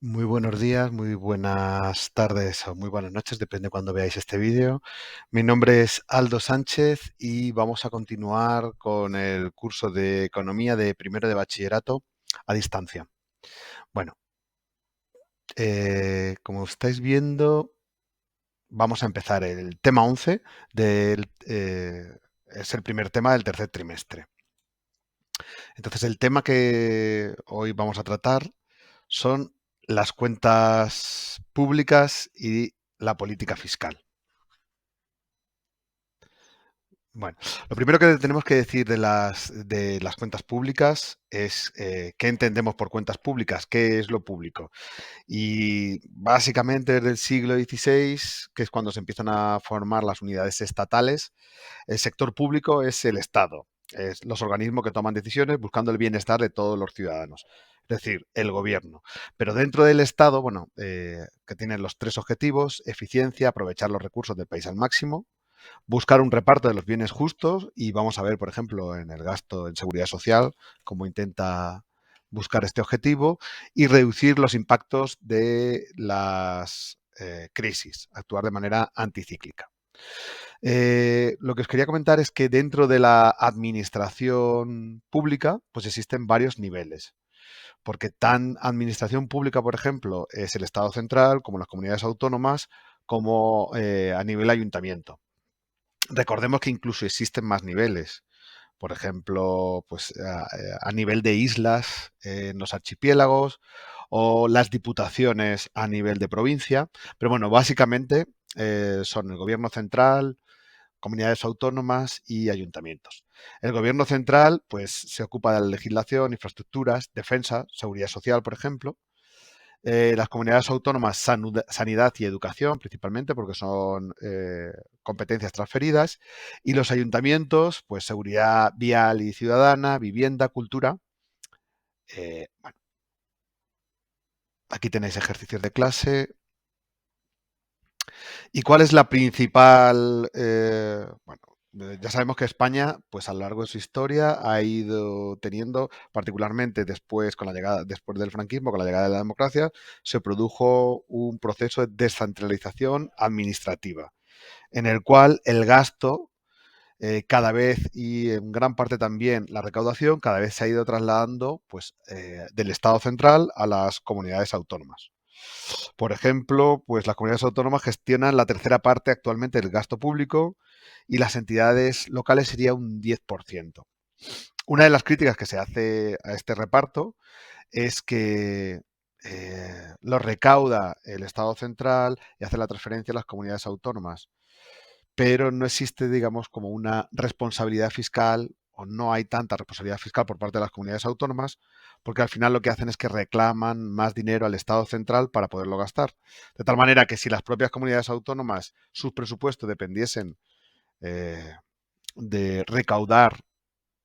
Muy buenos días, muy buenas tardes o muy buenas noches, depende de cuando veáis este vídeo. Mi nombre es Aldo Sánchez y vamos a continuar con el curso de Economía de primero de bachillerato a distancia. Bueno, como estáis viendo, vamos a empezar el tema 11 es el primer tema del tercer trimestre. Entonces, el tema que hoy vamos a tratar son las cuentas públicas y la política fiscal. Bueno, lo primero que tenemos que decir de las cuentas públicas es qué entendemos por cuentas públicas, qué es lo público. Y básicamente desde el siglo XVI, que es cuando se empiezan a formar las unidades estatales, el sector público es el Estado, es los organismos que toman decisiones buscando el bienestar de todos los ciudadanos, es decir, el gobierno. Pero dentro del Estado, bueno, que tienen los tres objetivos: eficiencia, aprovechar los recursos del país al máximo, buscar un reparto de los bienes justos, y vamos a ver, por ejemplo, en el gasto en seguridad social, cómo intenta buscar este objetivo, y reducir los impactos de las crisis, actuar de manera anticíclica. Lo que os quería comentar es que dentro de la administración pública, pues existen varios niveles, porque tan administración pública, por ejemplo, es el Estado central, como las comunidades autónomas, como a nivel ayuntamiento. Recordemos que incluso existen más niveles. Por ejemplo, pues a nivel de islas, en los archipiélagos, o las diputaciones a nivel de provincia. Pero bueno, básicamente son el gobierno central, comunidades autónomas y ayuntamientos. El gobierno central, pues, se ocupa de la legislación, infraestructuras, defensa, seguridad social, por ejemplo. Las comunidades autónomas, sanidad y educación, principalmente, porque son competencias transferidas. Y los ayuntamientos, pues seguridad vial y ciudadana, vivienda, cultura. Bueno, aquí tenéis ejercicios de clase. ¿Y cuál es la principal? Bueno, ya sabemos que España, pues a lo largo de su historia, ha ido teniendo, particularmente después del franquismo, con la llegada de la democracia, se produjo un proceso de descentralización administrativa, en el cual el gasto cada vez, y en gran parte también la recaudación, cada vez se ha ido trasladando, pues, del Estado central a las comunidades autónomas. Por ejemplo, pues las comunidades autónomas gestionan la tercera parte actualmente del gasto público, y las entidades locales sería un 10%. Una de las críticas que se hace a este reparto es que lo recauda el Estado central y hace la transferencia a las comunidades autónomas, pero no existe, digamos, como una responsabilidad fiscal, o no hay tanta responsabilidad fiscal por parte de las comunidades autónomas, porque al final lo que hacen es que reclaman más dinero al Estado central para poderlo gastar. De tal manera que si las propias comunidades autónomas, sus presupuestos dependiesen eh, de recaudar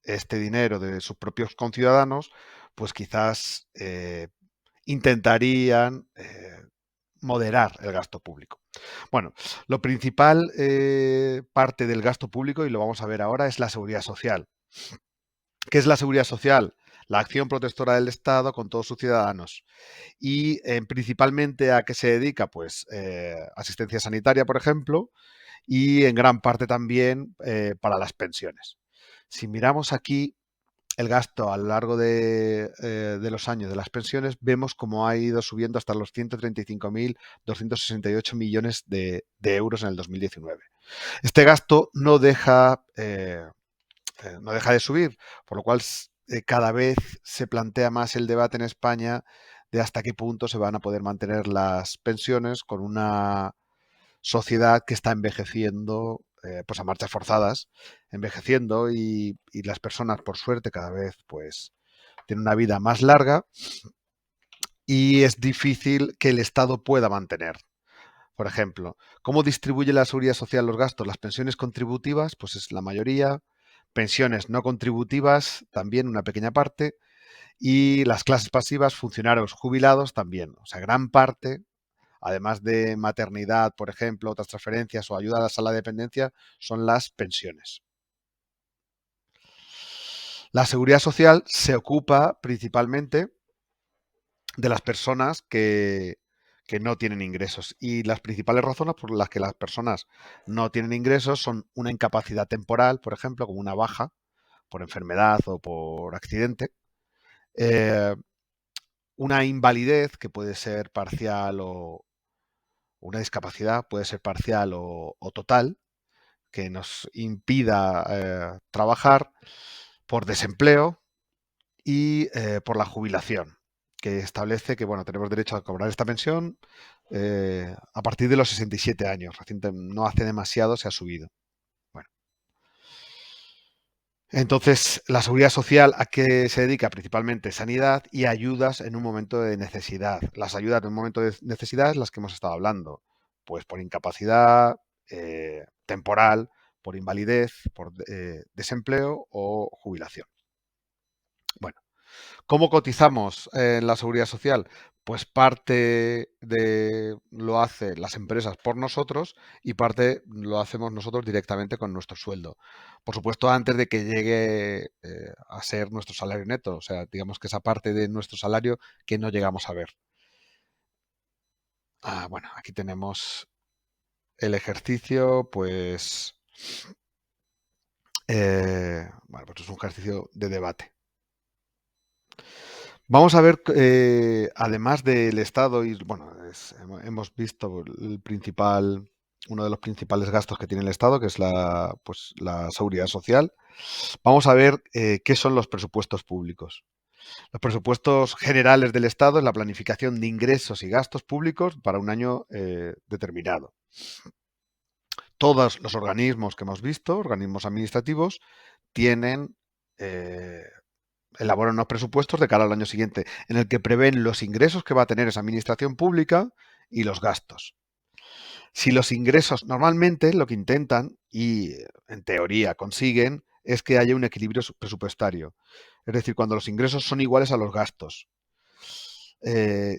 este dinero de sus propios conciudadanos, pues quizás intentarían moderar el gasto público. Bueno, lo principal parte del gasto público, y lo vamos a ver ahora, es la seguridad social. ¿Qué es la seguridad social? La acción protectora del Estado con todos sus ciudadanos. Y principalmente, ¿a qué se dedica? Pues asistencia sanitaria, por ejemplo, y en gran parte también para las pensiones. Si miramos aquí el gasto a lo largo de los años de las pensiones, vemos cómo ha ido subiendo hasta los 135.268 millones de euros en el 2019. Este gasto no deja de subir, por lo cual cada vez se plantea más el debate en España de hasta qué punto se van a poder mantener las pensiones con una sociedad que está envejeciendo, pues a marchas forzadas, envejeciendo, y las personas, por suerte, cada vez pues tienen una vida más larga, y es difícil que el Estado pueda mantener. Por ejemplo, ¿cómo distribuye la seguridad social los gastos? Las pensiones contributivas, pues es la mayoría; pensiones no contributivas, también una pequeña parte; y las clases pasivas, funcionarios jubilados, también. O sea, gran parte, además de maternidad, por ejemplo, otras transferencias o ayudas a la dependencia, son las pensiones. La seguridad social se ocupa principalmente de las personas que no tienen ingresos. Y las principales razones por las que las personas no tienen ingresos son una incapacidad temporal, por ejemplo, como una baja por enfermedad o por accidente, eh, una invalidez que puede ser parcial o una discapacidad, puede ser parcial o total, que nos impida trabajar por desempleo y por la jubilación, que establece que bueno, tenemos derecho a cobrar esta pensión a partir de los 67 años. No hace demasiado se ha subido. Bueno, entonces, la seguridad social a qué se dedica principalmente sanidad y ayudas en un momento de necesidad. Las ayudas en un momento de necesidad es las que hemos estado hablando, pues por incapacidad temporal, por invalidez, por desempleo o jubilación. Bueno, ¿cómo cotizamos en la seguridad social? Pues parte de lo hacen las empresas por nosotros y parte lo hacemos nosotros directamente con nuestro sueldo. Por supuesto, antes de que llegue a ser nuestro salario neto, o sea, digamos que esa parte de nuestro salario que no llegamos a ver. Bueno, aquí tenemos el ejercicio, pues, bueno, pues es un ejercicio de debate. Vamos a ver, además del Estado, y bueno, hemos visto uno de los principales gastos que tiene el Estado, que es pues, la seguridad social. Vamos a ver qué son los presupuestos públicos. Los presupuestos generales del Estado es la planificación de ingresos y gastos públicos para un año determinado. Todos los organismos que hemos visto, organismos administrativos, tienen elaboran unos presupuestos de cara al año siguiente, en el que prevén los ingresos que va a tener esa administración pública y los gastos. Si los ingresos, normalmente lo que intentan, y en teoría consiguen, es que haya un equilibrio presupuestario. Es decir, cuando los ingresos son iguales a los gastos.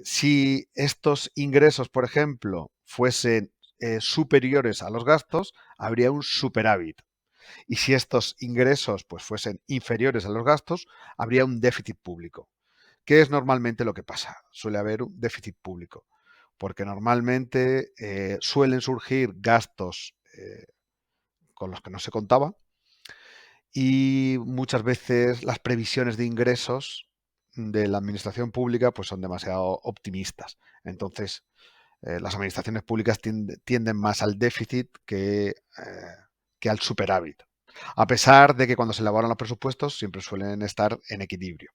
Si estos ingresos, por ejemplo, fuesen superiores a los gastos, habría un superávit. Y si estos ingresos pues, fuesen inferiores a los gastos, habría un déficit público. ¿Qué es normalmente lo que pasa? Suele haber un déficit público, porque normalmente suelen surgir gastos con los que no se contaba y muchas veces las previsiones de ingresos de la administración pública pues, son demasiado optimistas. Entonces, las administraciones públicas tienden más al déficit que al superávit. A pesar de que cuando se elaboran los presupuestos siempre suelen estar en equilibrio.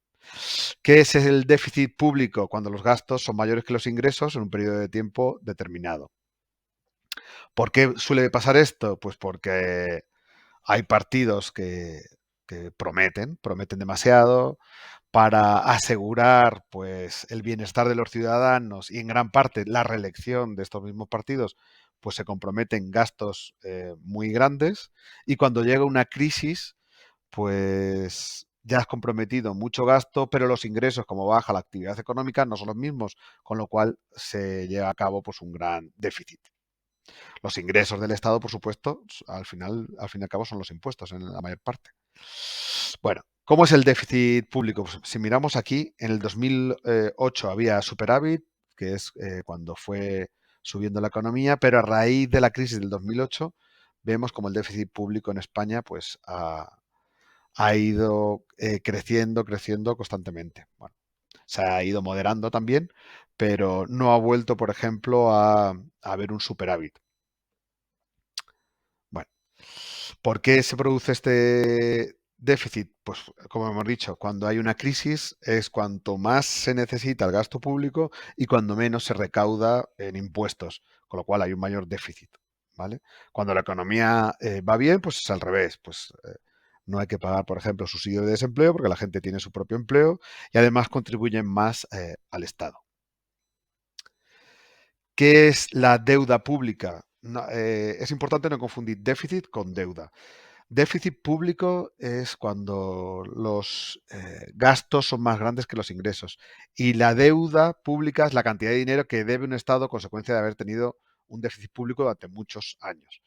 ¿Qué es el déficit público? Cuando los gastos son mayores que los ingresos en un periodo de tiempo determinado. ¿Por qué suele pasar esto? Pues porque hay partidos que prometen demasiado para asegurar pues el bienestar de los ciudadanos y en gran parte la reelección de estos mismos partidos, pues se comprometen gastos muy grandes y cuando llega una crisis pues ya has comprometido mucho gasto, pero los ingresos, como baja la actividad económica, no son los mismos, con lo cual se lleva a cabo pues, un gran déficit. Los ingresos del Estado, por supuesto, al fin y al cabo son los impuestos en la mayor parte. Bueno, ¿cómo es el déficit público? Pues, si miramos aquí, en el 2008 había superávit, que es cuando fue subiendo la economía, pero a raíz de la crisis del 2008 vemos como el déficit público en España pues ha ido creciendo constantemente. Bueno, se ha ido moderando también, pero no ha vuelto, por ejemplo, a haber un superávit. Bueno, ¿por qué se produce este déficit? Pues, como hemos dicho, cuando hay una crisis es cuanto más se necesita el gasto público y cuando menos se recauda en impuestos, con lo cual hay un mayor déficit. ¿Vale? Cuando la economía va bien, pues es al revés. Pues no hay que pagar, por ejemplo, subsidio de desempleo porque la gente tiene su propio empleo y además contribuyen más al Estado. ¿Qué es la deuda pública? Es importante no confundir déficit con deuda. Déficit público es cuando los gastos son más grandes que los ingresos y la deuda pública es la cantidad de dinero que debe un Estado a consecuencia de haber tenido un déficit público durante muchos años.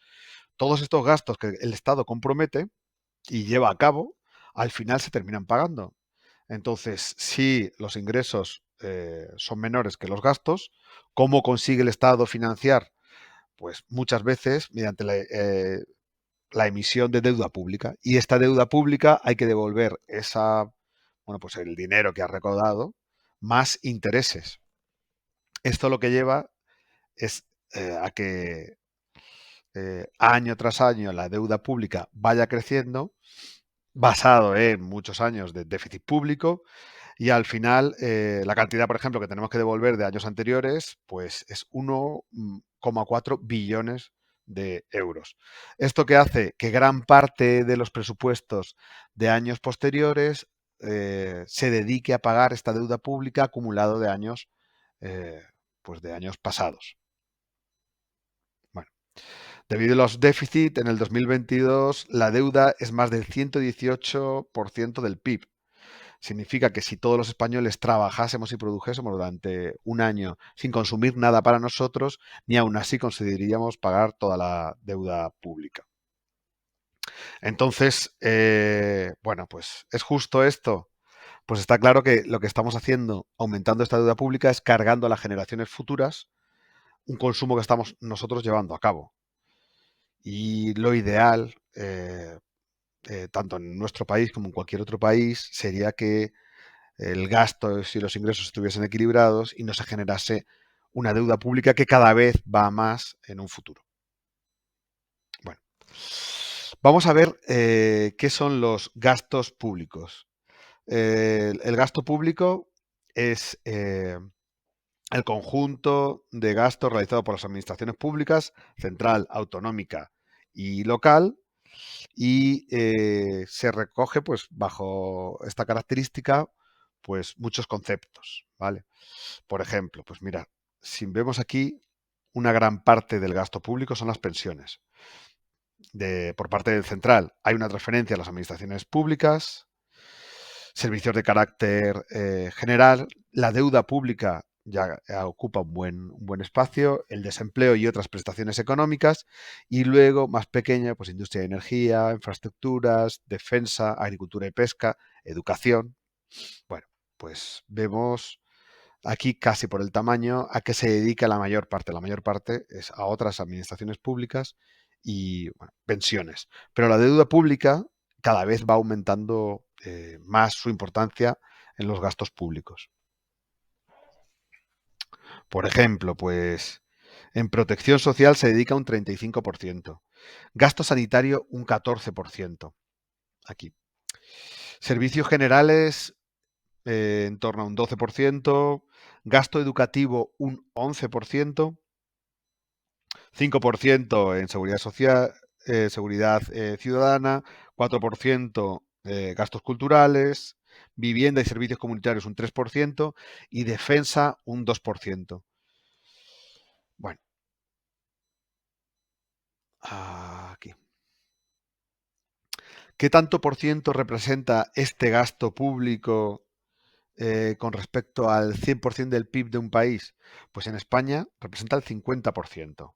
Todos estos gastos que el Estado compromete y lleva a cabo, al final se terminan pagando. Entonces, si los ingresos son menores que los gastos, ¿cómo consigue el Estado financiar? Pues muchas veces mediante la emisión de deuda pública. Y esta deuda pública hay que devolver bueno, pues el dinero que ha recaudado más intereses. Esto lo que lleva es a que año tras año la deuda pública vaya creciendo basado en muchos años de déficit público y al final la cantidad, por ejemplo, que tenemos que devolver de años anteriores, pues es 1,4 billones de euros. Esto que hace que gran parte de los presupuestos de años posteriores se dedique a pagar esta deuda pública acumulado de años, eh, pues de años pasados. Bueno, debido a los déficits, en el 2022 la deuda es más del 118% del PIB. Significa que si todos los españoles trabajásemos y produjésemos durante un año sin consumir nada para nosotros, ni aún así conseguiríamos pagar toda la deuda pública. Entonces, bueno, pues ¿es justo esto? Pues está claro que lo que estamos haciendo, aumentando esta deuda pública, es cargando a las generaciones futuras un consumo que estamos nosotros llevando a cabo. Y lo ideal, tanto en nuestro país como en cualquier otro país, sería que el gasto y los ingresos estuviesen equilibrados y no se generase una deuda pública que cada vez va más en un futuro. Bueno, vamos a ver qué son los gastos públicos. El gasto público es el conjunto de gastos realizado por las administraciones públicas, central, autonómica y local, y se recoge, pues, bajo esta característica, pues, muchos conceptos, ¿vale? Por ejemplo, pues mira, si vemos aquí, una gran parte del gasto público son las pensiones. Por parte del central hay una transferencia a las administraciones públicas, servicios de carácter general, la deuda pública ya ocupa un buen espacio, el desempleo y otras prestaciones económicas, y luego, más pequeña, pues industria y energía, infraestructuras, defensa, agricultura y pesca, educación. Bueno, pues vemos aquí casi por el tamaño a qué se dedica la mayor parte. La mayor parte es a otras administraciones públicas y bueno, pensiones. Pero la deuda pública cada vez va aumentando más su importancia en los gastos públicos. Por ejemplo, pues en protección social se dedica un 35%, gasto sanitario un 14%. Aquí. Servicios generales en torno a un 12%, gasto educativo un 11%, 5% en seguridad social, seguridad ciudadana, 4% gastos culturales, vivienda y servicios comunitarios un 3% y defensa un 2%. Bueno, aquí. ¿Qué tanto por ciento representa este gasto público con respecto al 100% del PIB de un país? Pues en España representa el 50%.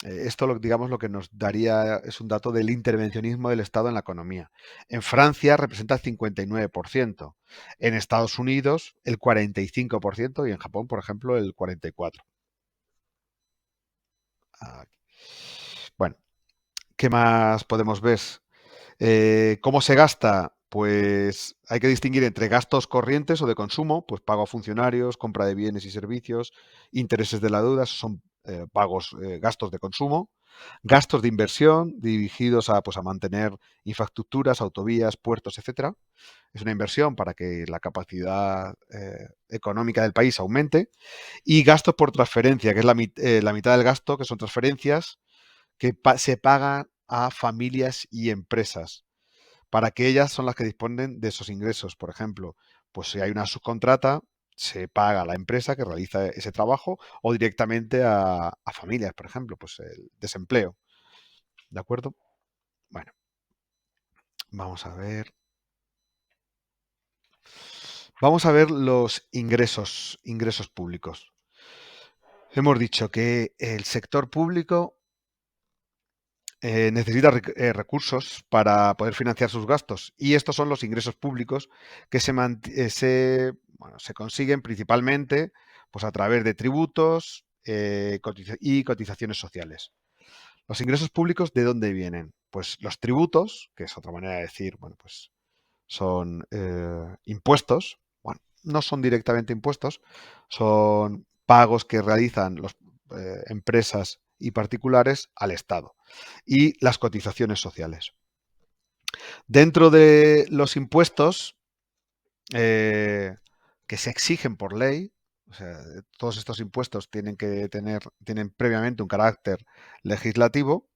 Esto, digamos, lo que nos daría es un dato del intervencionismo del Estado en la economía. En Francia representa el 59%, en Estados Unidos el 45% y en Japón, por ejemplo, el 44%. Ah, bueno, ¿qué más podemos ver? ¿Cómo se gasta? Pues hay que distinguir entre gastos corrientes o de consumo, pues pago a funcionarios, compra de bienes y servicios, intereses de la deuda, esos son gastos de consumo, gastos de inversión dirigidos a, pues, a mantener infraestructuras, autovías, puertos, etcétera. Es una inversión para que la capacidad económica del país aumente. Y gastos por transferencia, que es la mitad del gasto, que son transferencias que se pagan a familias y empresas para que ellas son las que disponen de esos ingresos. Por ejemplo, pues si hay una subcontrata, se paga a la empresa que realiza ese trabajo o directamente a familias, por ejemplo, pues el desempleo. ¿De acuerdo? Bueno, vamos a ver. Vamos a ver los ingresos públicos. Hemos dicho que el sector público necesita recursos para poder financiar sus gastos. Y estos son los ingresos públicos que se consiguen principalmente pues, a través de tributos y cotizaciones sociales. Los ingresos públicos, ¿de dónde vienen? Pues los tributos, que es otra manera de decir, bueno, pues son impuestos. Bueno, no son directamente impuestos, son pagos que realizan las empresas y particulares al Estado. Y las cotizaciones sociales. Dentro de los impuestos que se exigen por ley, o sea, todos estos impuestos tienen previamente un carácter legislativo,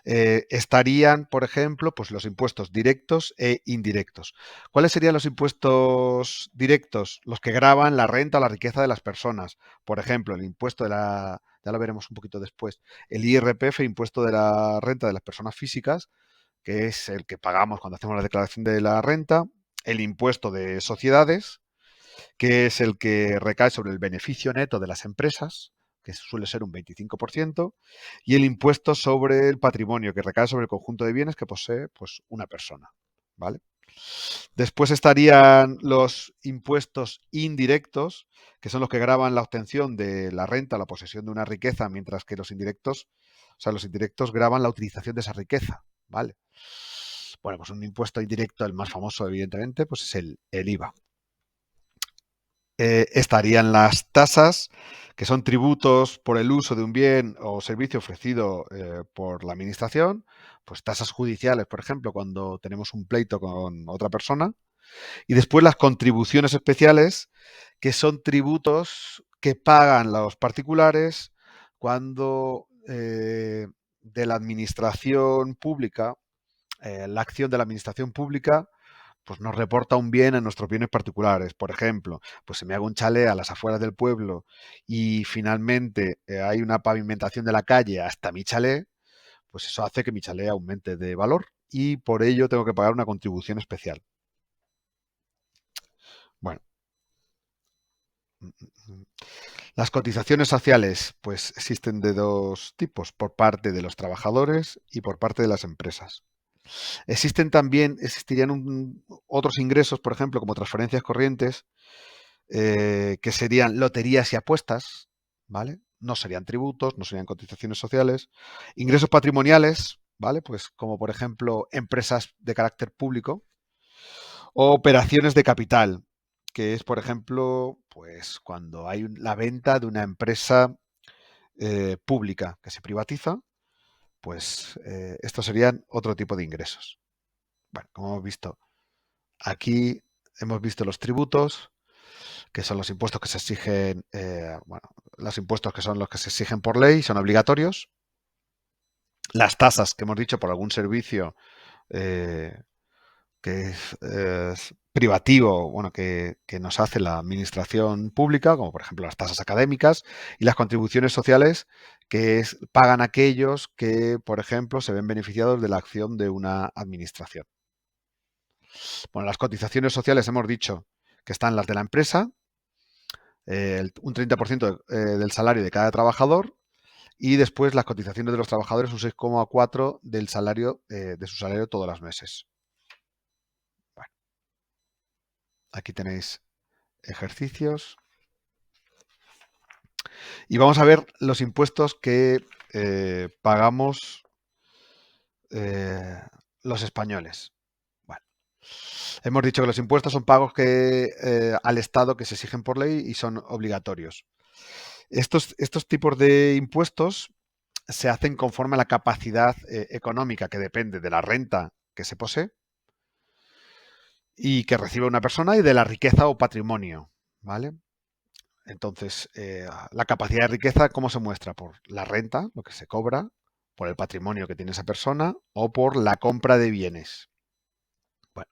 estarían, por ejemplo, pues los impuestos directos e indirectos. ¿Cuáles serían los impuestos directos? Los que gravan la renta o la riqueza de las personas. Por ejemplo, el impuesto ya lo veremos un poquito después, el IRPF, impuesto de la renta de las personas físicas, que es el que pagamos cuando hacemos la declaración de la renta, el impuesto de sociedades, que es el que recae sobre el beneficio neto de las empresas, que suele ser un 25%, y el impuesto sobre el patrimonio, que recae sobre el conjunto de bienes que posee pues, una persona. ¿Vale? Después estarían los impuestos indirectos, que son los que graban la obtención de la renta, la posesión de una riqueza, mientras que los indirectos graban la utilización de esa riqueza. ¿Vale? Bueno, pues un impuesto indirecto, el más famoso, evidentemente, pues es el IVA. Estarían las tasas, que son tributos por el uso de un bien o servicio ofrecido por la administración, pues tasas judiciales, por ejemplo, cuando tenemos un pleito con otra persona. Y después las contribuciones especiales, que son tributos que pagan los particulares cuando de la administración pública, la acción de la administración pública pues nos reporta un bien en nuestros bienes particulares. Por ejemplo, pues si me hago un chalet a las afueras del pueblo y finalmente hay una pavimentación de la calle hasta mi chalet, pues eso hace que mi chalet aumente de valor y por ello tengo que pagar una contribución especial. Bueno, las cotizaciones sociales pues existen de dos tipos, por parte de los trabajadores y por parte de las empresas. Existirían otros ingresos, por ejemplo, como transferencias corrientes, que serían loterías y apuestas, ¿vale? No serían tributos, no serían cotizaciones sociales. Ingresos patrimoniales, ¿vale? Pues como por ejemplo empresas de carácter público o operaciones de capital, que es por ejemplo, pues cuando hay la venta de una empresa pública que se privatiza, pues estos serían otro tipo de ingresos. Bueno, como hemos visto, aquí hemos visto los tributos, que son los impuestos que se exigen, los impuestos que son los que se exigen por ley, son obligatorios. Las tasas que hemos dicho por algún servicio eh, que es privativo, bueno, que nos hace la administración pública, como por ejemplo las tasas académicas, y las contribuciones sociales pagan aquellos que, por ejemplo, se ven beneficiados de la acción de una administración. Bueno, las cotizaciones sociales hemos dicho que están las de la empresa, un 30% del salario de cada trabajador y después las cotizaciones de los trabajadores un 6,4 del salario de su salario todos los meses. Bueno, aquí tenéis ejercicios y vamos a ver los impuestos que pagamos los españoles. Bueno, hemos dicho que los impuestos son pagos al Estado que se exigen por ley y son obligatorios. Estos tipos de impuestos se hacen conforme a la capacidad económica que depende de la renta que se posee y que recibe una persona y de la riqueza o patrimonio, ¿vale? Entonces, la capacidad de riqueza, ¿cómo se muestra? Por la renta, lo que se cobra, por el patrimonio que tiene esa persona o por la compra de bienes. Bueno,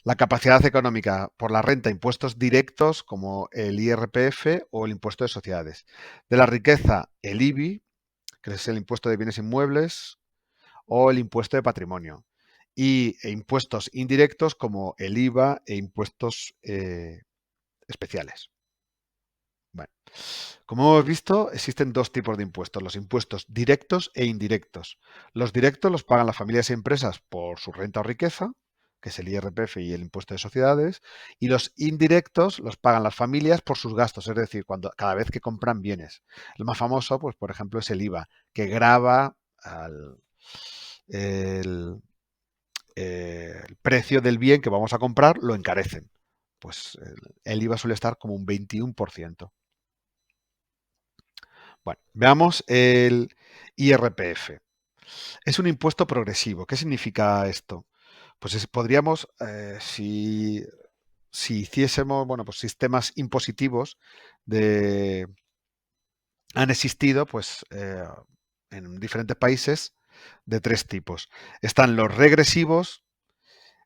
la capacidad económica por la renta, impuestos directos como el IRPF o el impuesto de sociedades. De la riqueza, el IBI, que es el impuesto de bienes inmuebles, o el impuesto de patrimonio. E impuestos indirectos como el IVA e impuestos especiales. Bueno, como hemos visto, existen dos tipos de impuestos, los impuestos directos e indirectos. Los directos los pagan las familias y empresas por su renta o riqueza, que es el IRPF y el impuesto de sociedades, y los indirectos los pagan las familias por sus gastos, es decir, cada vez que compran bienes. El más famoso, pues por ejemplo, es el IVA, que grava el, el precio del bien que vamos a comprar, lo encarecen. Pues el IVA suele estar como un 21%. Bueno, veamos el IRPF. Es un impuesto progresivo. ¿Qué significa esto? Pues podríamos, si hiciésemos, bueno, pues sistemas impositivos de, han existido, pues, en diferentes países de tres tipos. Están los regresivos,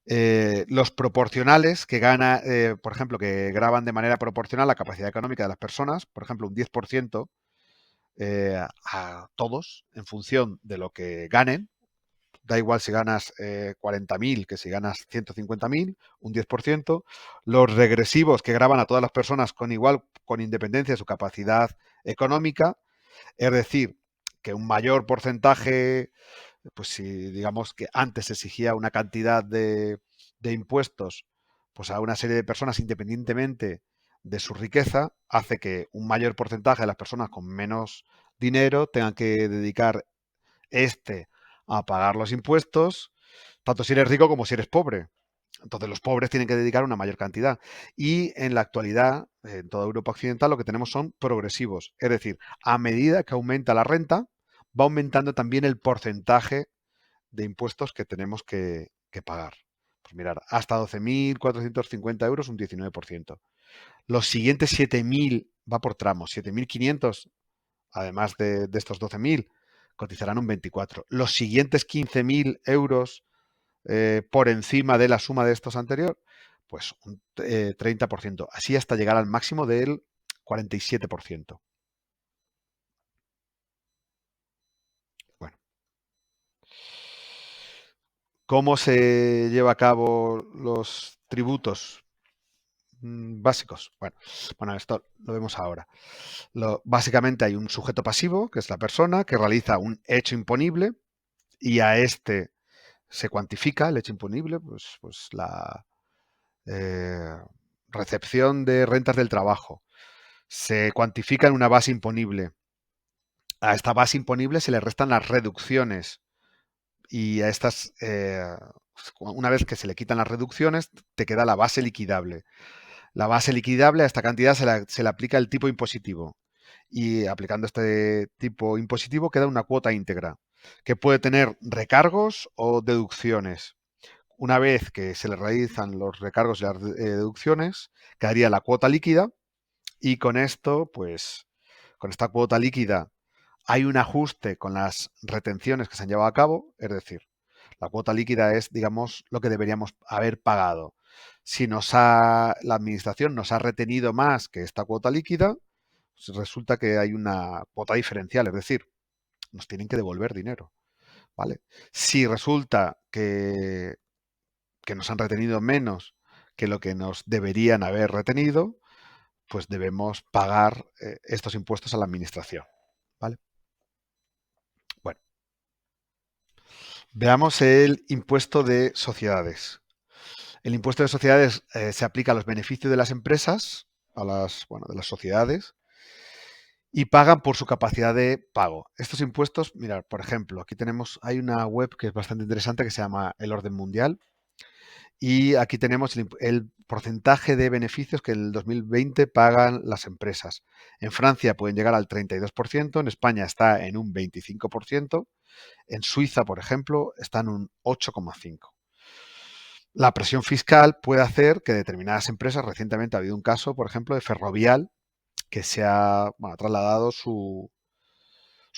los proporcionales, que gana, por ejemplo, que graban de manera proporcional la capacidad económica de las personas, por ejemplo, un 10% a todos en función de lo que ganen. Da igual si ganas 40.000 que si ganas 150.000, un 10%. Los regresivos que graban a todas las personas con igual, con independencia de su capacidad económica. Es decir, que un mayor porcentaje, pues si digamos que antes se exigía una cantidad de impuestos pues a una serie de personas independientemente de su riqueza, hace que un mayor porcentaje de las personas con menos dinero tengan que dedicar a pagar los impuestos, tanto si eres rico como si eres pobre. Entonces los pobres tienen que dedicar una mayor cantidad. Y en la actualidad, en toda Europa Occidental, lo que tenemos son progresivos. Es decir, a medida que aumenta la renta, va aumentando también el porcentaje de impuestos que tenemos que pagar. Pues mirar, hasta 12.450 euros, un 19%. Los siguientes 7.000, va por tramos, 7.500, además de estos 12.000, cotizarán un 24%. Los siguientes 15.000 euros por encima de la suma de estos anteriores, pues un 30%. Así hasta llegar al máximo del 47%. Bueno, ¿cómo se lleva a cabo los tributos básicos? Bueno, esto lo vemos ahora. Básicamente hay un sujeto pasivo, que es la persona, que realiza un hecho imponible y a este se cuantifica el hecho imponible, pues la eh, recepción de rentas del trabajo. Se cuantifica en una base imponible. A esta base imponible se le restan las reducciones y a estas, una vez que se le quitan las reducciones, te queda la base liquidable. La base liquidable, a esta cantidad se le aplica el tipo impositivo. Y aplicando este tipo impositivo queda una cuota íntegra, que puede tener recargos o deducciones. Una vez que se le realizan los recargos y las deducciones, quedaría la cuota líquida y con esto, pues, con esta cuota líquida hay un ajuste con las retenciones que se han llevado a cabo, es decir, la cuota líquida es, digamos, lo que deberíamos haber pagado. Si la administración nos ha retenido más que esta cuota líquida, pues resulta que hay una cuota diferencial, es decir, nos tienen que devolver dinero, ¿vale? Si resulta que nos han retenido menos que lo que nos deberían haber retenido, pues debemos pagar estos impuestos a la administración, ¿vale? Bueno, veamos el impuesto de sociedades. El impuesto de sociedades se aplica a los beneficios de las empresas, de las sociedades, y pagan por su capacidad de pago. Estos impuestos, mirad, por ejemplo, aquí hay una web que es bastante interesante que se llama El Orden Mundial, y aquí tenemos el porcentaje de beneficios que en el 2020 pagan las empresas. En Francia pueden llegar al 32%, en España está en un 25%, en Suiza, por ejemplo, está en un 8,5%. La presión fiscal puede hacer que determinadas empresas, recientemente ha habido un caso, por ejemplo, de Ferrovial, que ha trasladado su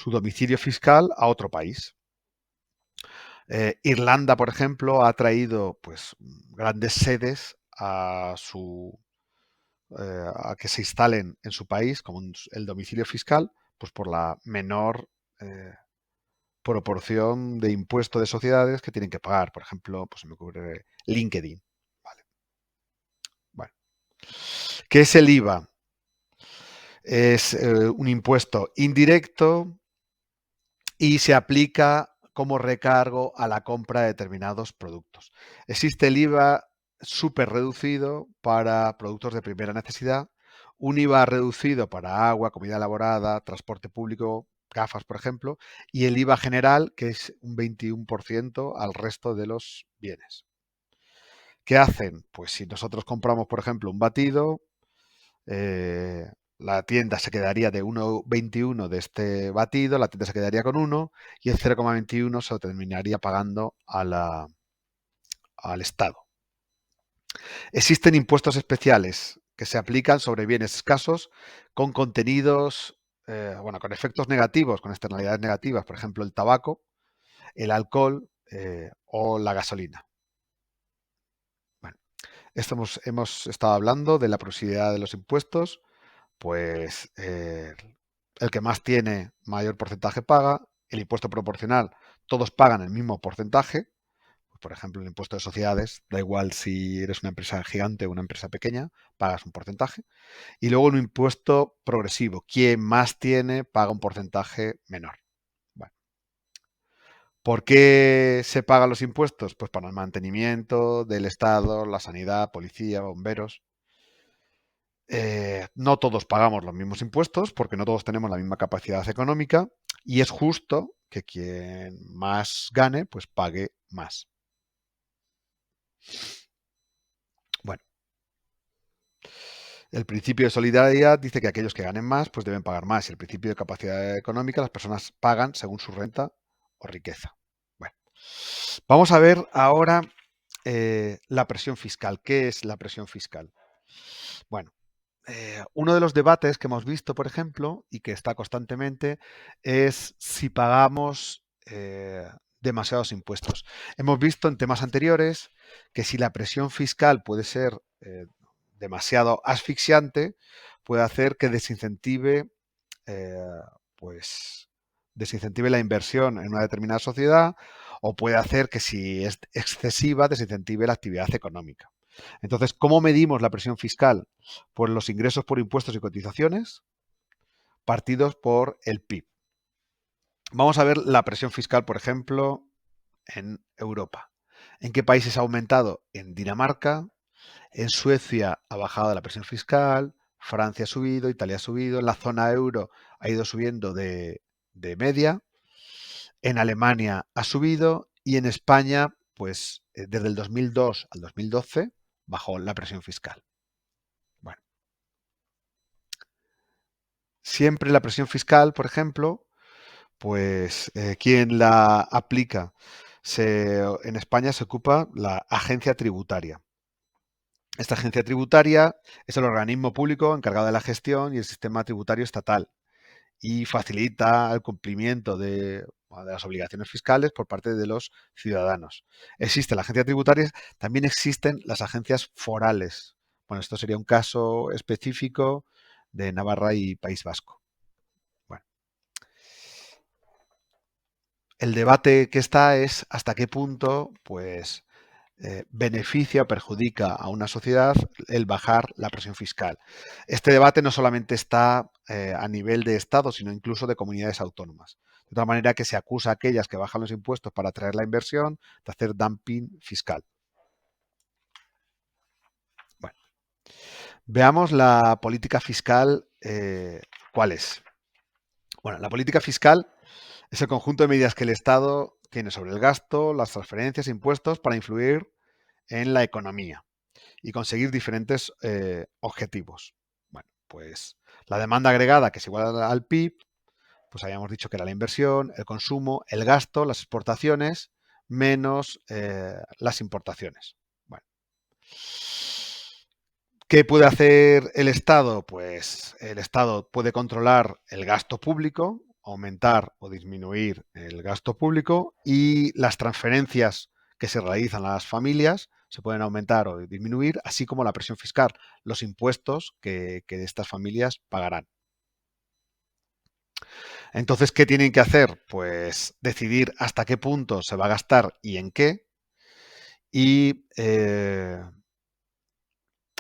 domicilio fiscal a otro país. Irlanda, por ejemplo, ha traído pues grandes sedes a que se instalen en su país como el domicilio fiscal, pues por la menor proporción de impuesto de sociedades que tienen que pagar. Por ejemplo, pues se me ocurre LinkedIn. Vale. Bueno. ¿Qué es el IVA? Es un impuesto indirecto y se aplica como recargo a la compra de determinados productos. Existe el IVA súper reducido para productos de primera necesidad, un IVA reducido para agua, comida elaborada, transporte público, gafas, por ejemplo, y el IVA general, que es un 21% al resto de los bienes. ¿Qué hacen? Pues si nosotros compramos, por ejemplo, un batido, eh, la tienda se quedaría de 1,21 de este batido, la tienda se quedaría con 1 y el 0,21 se lo terminaría pagando al Estado. Existen impuestos especiales que se aplican sobre bienes escasos con contenidos, bueno, con efectos negativos, con externalidades negativas, por ejemplo, el tabaco, el alcohol o la gasolina. Bueno, hemos estado hablando de la progresividad de los impuestos. Pues el que más tiene mayor porcentaje paga, el impuesto proporcional, todos pagan el mismo porcentaje, por ejemplo el impuesto de sociedades, da igual si eres una empresa gigante o una empresa pequeña, pagas un porcentaje, y luego un impuesto progresivo, quien más tiene paga un porcentaje menor. Bueno, ¿por qué se pagan los impuestos? Pues para el mantenimiento del Estado, la sanidad, policía, bomberos. No todos pagamos los mismos impuestos porque no todos tenemos la misma capacidad económica y es justo que quien más gane pues pague más. Bueno, el principio de solidaridad dice que aquellos que ganen más pues deben pagar más y el principio de capacidad económica las personas pagan según su renta o riqueza. Bueno, vamos a ver ahora la presión fiscal. ¿Qué es la presión fiscal? Bueno, uno de los debates que hemos visto, por ejemplo, y que está constantemente, es si pagamos demasiados impuestos. Hemos visto en temas anteriores que si la presión fiscal puede ser demasiado asfixiante, puede hacer que eh, pues, desincentive la inversión en una determinada sociedad o puede hacer que si es excesiva desincentive la actividad económica. Entonces, ¿cómo medimos la presión fiscal? Pues los ingresos por impuestos y cotizaciones partidos por el PIB. Vamos a ver la presión fiscal, por ejemplo, en Europa. ¿En qué países ha aumentado? En Dinamarca, en Suecia ha bajado la presión fiscal, Francia ha subido, Italia ha subido, en la zona euro ha ido subiendo de media, en Alemania ha subido y en España, pues desde el 2002 al 2012 bajó la presión fiscal. Bueno, siempre la presión fiscal, por ejemplo, pues ¿quién la aplica? En España se ocupa la agencia tributaria. Esta agencia tributaria es el organismo público encargado de la gestión y el sistema tributario estatal y facilita el cumplimiento de las obligaciones fiscales por parte de los ciudadanos. Existe la agencia tributaria, también existen las agencias forales. Bueno, esto sería un caso específico de Navarra y País Vasco. Bueno, el debate que está es hasta qué punto, pues, beneficia o perjudica a una sociedad el bajar la presión fiscal. Este debate no solamente está a nivel de Estado, sino incluso de comunidades autónomas. De tal manera que se acusa a aquellas que bajan los impuestos para atraer la inversión de hacer dumping fiscal. Bueno, veamos la política fiscal. ¿Cuál es? Bueno, la política fiscal es el conjunto de medidas que el Estado tiene sobre el gasto, las transferencias, impuestos para influir en la economía y conseguir diferentes objetivos. Bueno, pues la demanda agregada, que es igual al PIB, pues habíamos dicho que era la inversión, el consumo, el gasto, las exportaciones, menos las importaciones. Bueno, ¿qué puede hacer el Estado? Pues el Estado puede controlar el gasto público, aumentar o disminuir el gasto público y las transferencias que se realizan a las familias se pueden aumentar o disminuir, así como la presión fiscal, los impuestos que estas familias pagarán. Entonces, ¿qué tienen que hacer? Pues decidir hasta qué punto se va a gastar y en qué y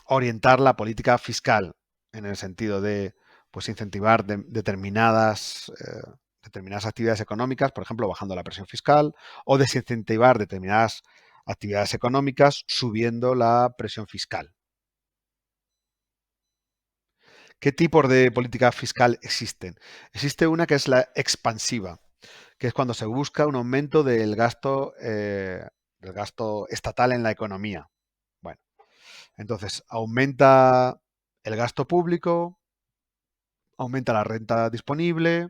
orientar la política fiscal en el sentido de pues incentivar determinadas actividades económicas, por ejemplo, bajando la presión fiscal, o desincentivar determinadas actividades económicas subiendo la presión fiscal. ¿Qué tipos de política fiscal existen? Existe una que es la expansiva, que es cuando se busca un aumento del gasto estatal en la economía. Bueno, entonces aumenta el gasto público, aumenta la renta disponible,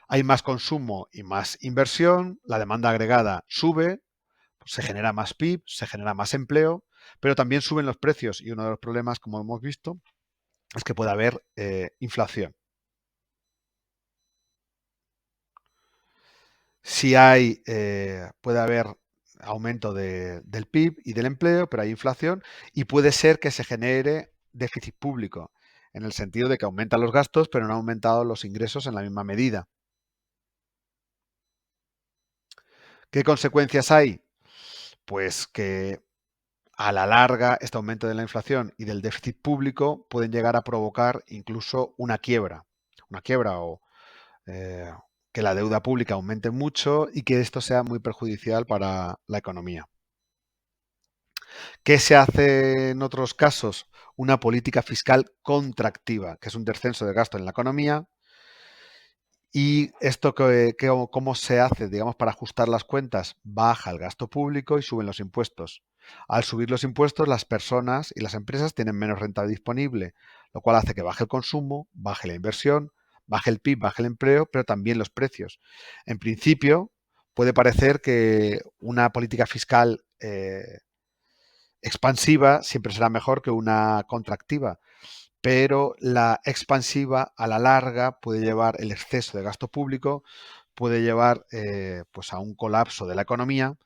hay más consumo y más inversión, la demanda agregada sube, se genera más PIB, se genera más empleo, pero también suben los precios y uno de los problemas, como hemos visto, es que puede haber inflación. Si puede haber aumento del PIB y del empleo, pero hay inflación y puede ser que se genere déficit público, en el sentido de que aumentan los gastos, pero no han aumentado los ingresos en la misma medida. ¿Qué consecuencias hay? Pues que a la larga este aumento de la inflación y del déficit público pueden llegar a provocar incluso una quiebra o eh, que la deuda pública aumente mucho y que esto sea muy perjudicial para la economía. ¿Qué se hace en otros casos? Una política fiscal contractiva, que es un descenso de gasto en la economía. ¿Y esto cómo se hace? Digamos, para ajustar las cuentas, baja el gasto público y suben los impuestos. Al subir los impuestos, las personas y las empresas tienen menos renta disponible, lo cual hace que baje el consumo, baje la inversión, baje el PIB, baje el empleo, pero también los precios. En principio, puede parecer que una política fiscal expansiva siempre será mejor que una contractiva, pero la expansiva a la larga puede llevar el exceso de gasto público, puede llevar pues a un colapso de la economía,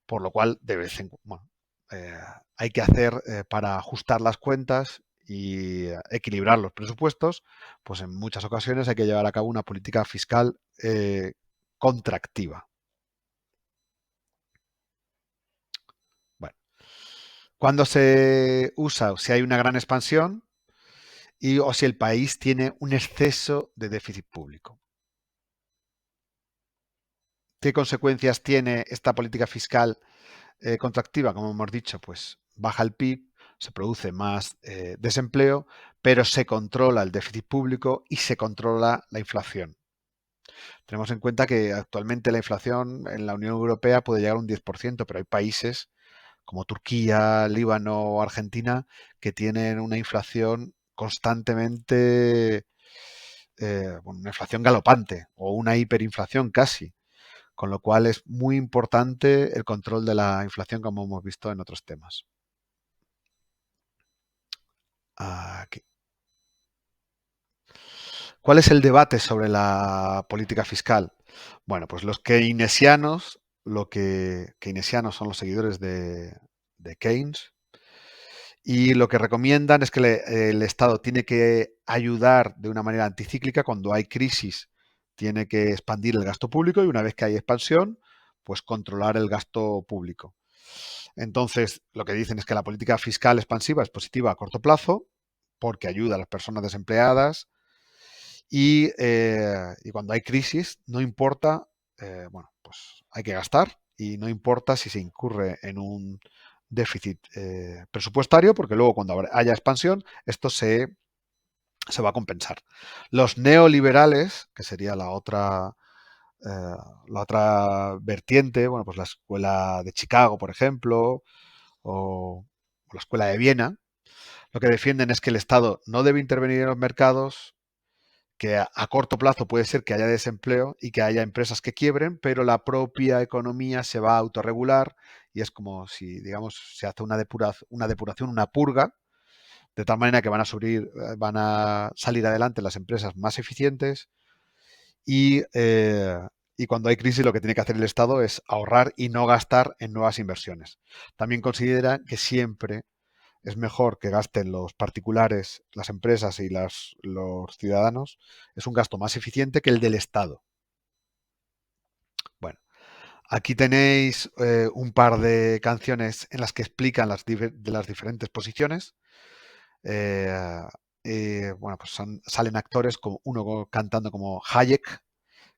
por lo cual de vez en bueno, eh, hay que hacer para ajustar las cuentas y equilibrar los presupuestos, pues en muchas ocasiones hay que llevar a cabo una política fiscal contractiva. Bueno, cuando se usa, si hay una gran expansión, o si el país tiene un exceso de déficit público. ¿Qué consecuencias tiene esta política fiscal contractiva? Como hemos dicho, pues baja el PIB, se produce más desempleo, pero se controla el déficit público y se controla la inflación. Tenemos en cuenta que actualmente la inflación en la Unión Europea puede llegar a un 10%, pero hay países como Turquía, Líbano o Argentina que tienen una inflación constantemente, una inflación galopante o una hiperinflación casi, con lo cual es muy importante el control de la inflación como hemos visto en otros temas. Aquí. ¿Cuál es el debate sobre la política fiscal? Bueno, pues los keynesianos, keynesianos son los seguidores de Keynes, y lo que recomiendan es que el Estado tiene que ayudar de una manera anticíclica cuando hay crisis, tiene que expandir el gasto público y una vez que hay expansión, pues controlar el gasto público. Entonces, lo que dicen es que la política fiscal expansiva es positiva a corto plazo porque ayuda a las personas desempleadas y cuando hay crisis, no importa, bueno, pues hay que gastar y no importa si se incurre en un déficit presupuestario, porque luego cuando haya expansión, esto se va a compensar. Los neoliberales, que sería la otra vertiente, bueno, pues la escuela de Chicago, por ejemplo, o la escuela de Viena, lo que defienden es que el Estado no debe intervenir en los mercados, que a corto plazo puede ser que haya desempleo y que haya empresas que quiebren, pero la propia economía se va a autorregular y es como si, digamos, se hace una depuración, una purga, de tal manera que van a salir adelante las empresas más eficientes y cuando hay crisis lo que tiene que hacer el Estado es ahorrar y no gastar en nuevas inversiones. También considera que siempre es mejor que gasten los particulares, las empresas y los ciudadanos. Es un gasto más eficiente que el del Estado. Bueno, aquí tenéis un par de canciones en las que explican de las diferentes posiciones. Eh, bueno, pues salen actores, como uno cantando como Hayek,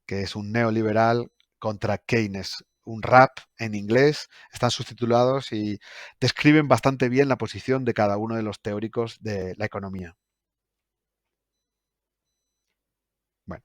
que es un neoliberal, contra Keynes, un rap en inglés. Están subtitulados y describen bastante bien la posición de cada uno de los teóricos de la economía. Bueno.